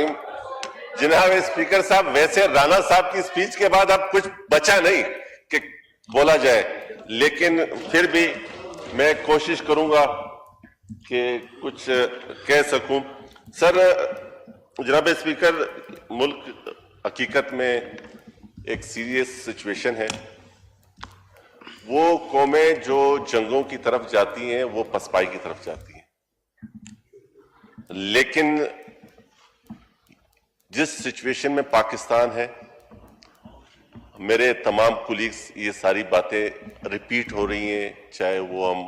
الرحیم. جناب اسپیکر صاحب, ویسے رانا صاحب کی سپیچ کے بعد اب کچھ بچا نہیں کہ بولا جائے, لیکن پھر بھی میں کوشش کروں گا کہ کچھ کہہ سکوں. سر, جناب اسپیکر, ملک حقیقت میں ایک سیریس سچویشن ہے. وہ قومیں جو جنگوں کی طرف جاتی ہیں وہ پسپائی کی طرف جاتی ہیں, لیکن جس سچویشن میں پاکستان ہے, میرے تمام کولیگز یہ ساری باتیں ریپیٹ ہو رہی ہیں, چاہے وہ ہم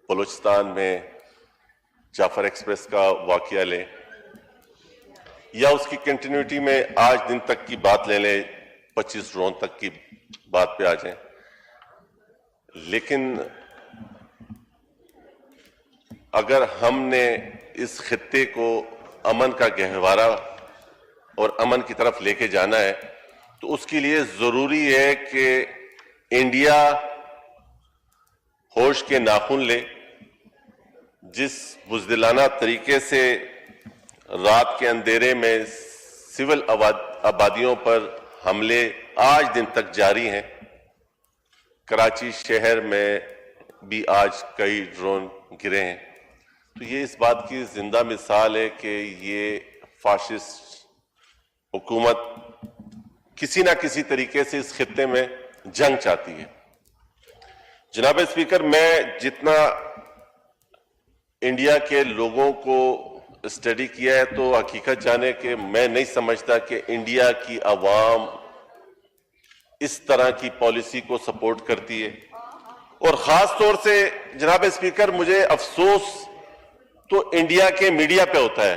بلوچستان میں جعفر ایکسپریس کا واقعہ لیں یا اس کی کنٹینیوٹی میں آج دن تک کی بات لے لیں, 25 ڈرون تک کی بات پہ آ جائیں. لیکن اگر ہم نے اس خطے کو امن کا گہوارہ اور امن کی طرف لے کے جانا ہے تو اس کے لیے ضروری ہے کہ انڈیا ہوش کے ناخن لے. جس بزدلانہ طریقے سے رات کے اندھیرے میں سول آبادیوں پر حملے آج دن تک جاری ہیں, کراچی شہر میں بھی آج کئی ڈرون گرے ہیں, تو یہ اس بات کی زندہ مثال ہے کہ یہ فاشسٹ حکومت کسی نہ کسی طریقے سے اس خطے میں جنگ چاہتی ہے. جناب اسپیکر, میں جتنا انڈیا کے لوگوں کو اسٹڈی کیا ہے تو حقیقت جانے کہ میں نہیں سمجھتا کہ انڈیا کی عوام اس طرح کی پالیسی کو سپورٹ کرتی ہے. اور خاص طور سے جناب اسپیکر, مجھے افسوس تو انڈیا کے میڈیا پہ ہوتا ہے.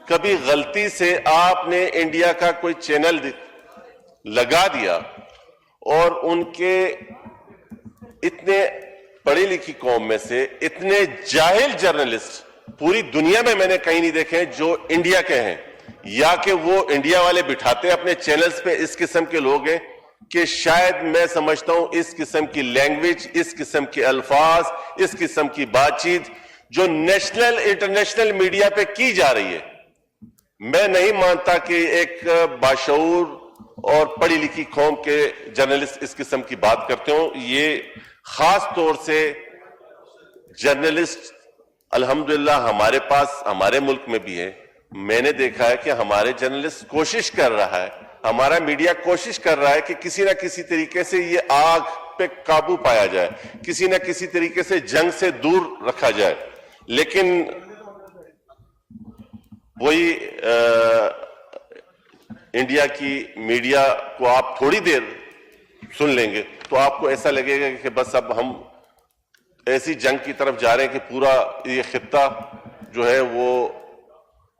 کبھی غلطی سے آپ نے انڈیا کا کوئی چینل لگا دیا اور ان کے اتنے پڑھی لکھی قوم میں سے اتنے جاہل جرنلسٹ پوری دنیا میں نے کہیں نہیں دیکھے جو انڈیا کے ہیں, یا کہ وہ انڈیا والے بٹھاتے اپنے چینلز پہ اس قسم کے لوگ ہیں کہ شاید میں سمجھتا ہوں اس قسم کی لینگویج, اس قسم کے الفاظ, اس قسم کی بات چیت جو نیشنل انٹرنیشنل میڈیا پہ کی جا رہی ہے, میں نہیں مانتا کہ ایک باشعور اور پڑھی لکھی قوم کے جرنلسٹ اس قسم کی بات کرتے ہوں. یہ خاص طور سے جرنلسٹ الحمدللہ ہمارے پاس ہمارے ملک میں بھی ہے. میں نے دیکھا ہے کہ ہمارے جرنلسٹ کوشش کر رہا ہے, ہمارا میڈیا کوشش کر رہا ہے کہ کسی نہ کسی طریقے سے یہ آگ پہ قابو پایا جائے, کسی نہ کسی طریقے سے جنگ سے دور رکھا جائے. لیکن وہی انڈیا کی میڈیا کو آپ تھوڑی دیر سن لیں گے تو آپ کو ایسا لگے گا کہ بس اب ہم ایسی جنگ کی طرف جا رہے ہیں کہ پورا یہ خطہ جو ہے وہ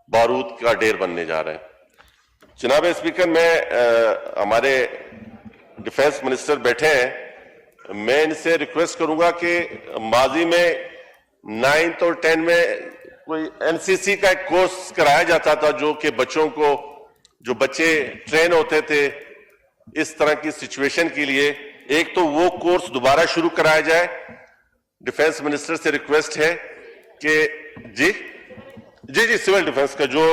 بارود کا ڈھیر بننے جا رہا ہے. جناب اسپیکر, میں ہمارے ڈیفنس منسٹر بیٹھے ہیں, میں ان سے ریکویسٹ کروں گا کہ ماضی میں 9th اور 10 میں کوئی NCC کا ایک کورس کرایا جاتا تھا جو کہ بچوں کو, جو بچے ٹرین ہوتے تھے اس طرح کی سچویشن کے لیے, ایک تو وہ کورس دوبارہ شروع کرایا جائے. ڈیفنس منسٹر سے ریکویسٹ ہے کہ جی سول ڈیفنس کا جو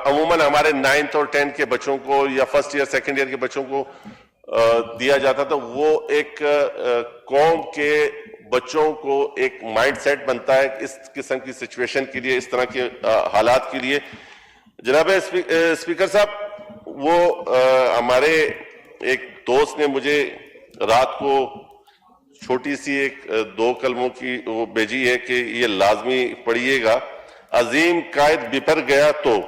عموماً ہمارے 9th اور 10 کے بچوں کو یا فرسٹ ایئر سیکنڈ ایئر کے بچوں کو دیا جاتا تھا, وہ ایک قوم کے بچوں کو ایک مائنڈ سیٹ بنتا ہے اس قسم کی سچویشن کے لیے, اس طرح کے حالات کے لیے. جناب اسپیکر صاحب, وہ ہمارے ایک دوست نے مجھے رات کو چھوٹی سی ایک 2 کلموں کی وہ بھیجی ہے کہ یہ لازمی پڑھیے گا. عظیم قائد بپر گیا تو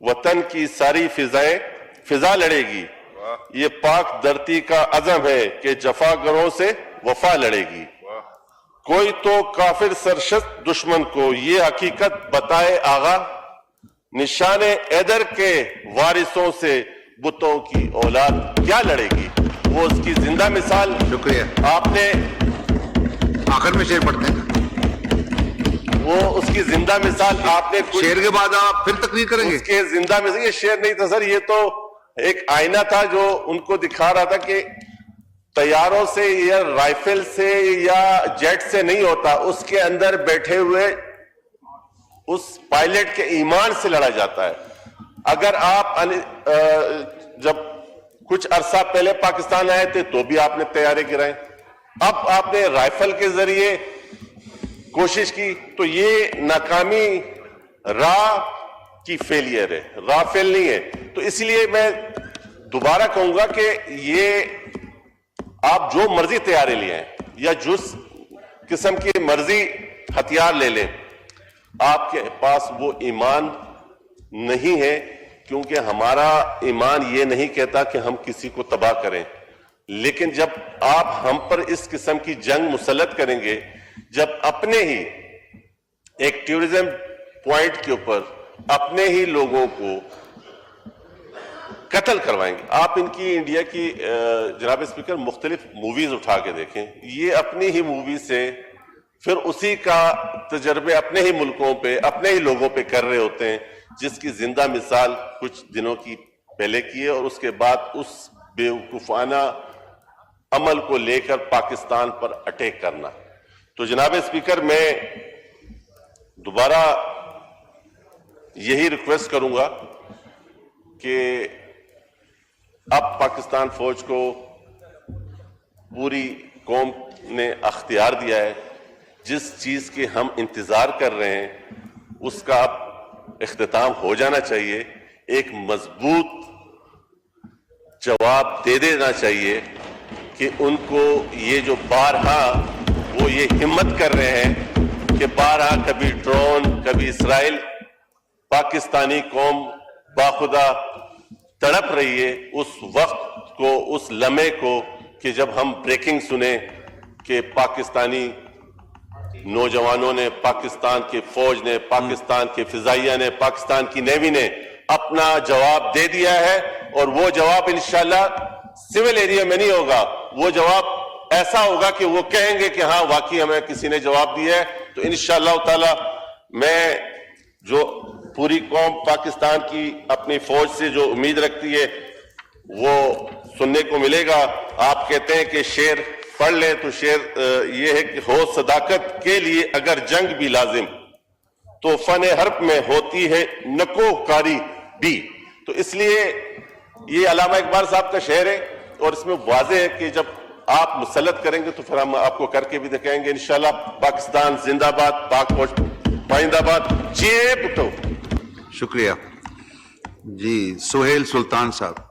وطن کی ساری فضائیں فضا لڑے گی, یہ پاک دھرتی کا عزم ہے کہ جفا گروں سے وفا لڑے گی. کوئی تو کافر سرشت دشمن کو یہ حقیقت بتائے آغا, نشان ایدر کے وارثوں سے بتوں کی اولاد کیا لڑے گی. وہ اس کی زندہ مثال. شکریہ. آپ نے آخر میں شعر پڑھتے ہیں, وہ اس کی زندہ مثال آپ نے شعر کے بعد آپ پھر تقریر کریں گے. اس کے زندہ مثال, یہ شعر نہیں تھا سر, یہ تو ایک آئینہ تھا جو ان کو دکھا رہا تھا کہ طیاروں سے یا رائفل سے یا جیٹ سے نہیں ہوتا, اس کے اندر بیٹھے ہوئے اس پائلٹ کے ایمان سے لڑا جاتا ہے. اگر آپ جب کچھ عرصہ پہلے پاکستان آئے تھے تو بھی آپ نے طیارے گرائے, اب آپ نے رائفل کے ذریعے کوشش کی, تو یہ ناکامی راہ کی فیلئر ہے, راہ فیل نہیں ہے. تو اس لیے میں دوبارہ کہوں گا کہ یہ آپ جو مرضی طیارے لے آئیں یا جس قسم کی مرضی ہتھیار لے لیں, آپ کے پاس وہ ایمان نہیں ہے, کیونکہ ہمارا ایمان یہ نہیں کہتا کہ ہم کسی کو تباہ کریں. لیکن جب آپ ہم پر اس قسم کی جنگ مسلط کریں گے, جب اپنے ہی ایک ٹورزم پوائنٹ کے اوپر اپنے ہی لوگوں کو قتل کروائیں گے. آپ ان کی انڈیا کی جناب اسپیکر مختلف موویز اٹھا کے دیکھیں, یہ اپنی ہی مووی سے پھر اسی کا تجربے اپنے ہی ملکوں پہ اپنے ہی لوگوں پہ کر رہے ہوتے ہیں, جس کی زندہ مثال کچھ دنوں کی پہلے کی ہے, اور اس کے بعد اس بیوقوفانہ عمل کو لے کر پاکستان پر اٹیک کرنا. تو جناب اسپیکر میں دوبارہ یہی ریکویسٹ کروں گا کہ اب پاکستان فوج کو پوری قوم نے اختیار دیا ہے, جس چیز کے ہم انتظار کر رہے ہیں اس کا اب اختتام ہو جانا چاہیے. ایک مضبوط جواب دے دینا چاہیے کہ ان کو یہ جو بارہا وہ یہ ہمت کر رہے ہیں کہ بارہا کبھی ڈرون کبھی اسرائیل, پاکستانی قوم باخدا تڑپ رہی ہے اس وقت کو, اس لمحے کو کہ جب ہم بریکنگ سنیں کہ پاکستانی نوجوانوں نے, پاکستان کے فوج نے, پاکستان کے فضائیہ نے, پاکستان کی نیوی نے اپنا جواب دے دیا ہے. اور وہ جواب انشاءاللہ سول ایریا میں نہیں ہوگا, وہ جواب ایسا ہوگا کہ وہ کہیں گے کہ ہاں واقعی ہمیں کسی نے جواب دیا ہے. تو انشاءاللہ تعالی میں جو پوری قوم پاکستان کی اپنی فوج سے جو امید رکھتی ہے وہ سننے کو ملے گا. آپ کہتے ہیں کہ شعر پڑھ لیں, تو شعر یہ ہے کہ ہو صداقت کے لیے اگر جنگ بھی لازم, تو فن حرب میں ہوتی ہے نکو کاری بھی. تو اس لیے یہ علامہ اقبال صاحب کا شعر ہے, اور اس میں واضح ہے کہ جب آپ مسلط کریں گے تو پھر ہم آپ کو کر کے بھی دکھائیں گے انشاءاللہ. پاکستان زندہ باد, پاک فوج پائندہ باد. جی بٹو. شکریہ جی. سہیل سلطان صاحب.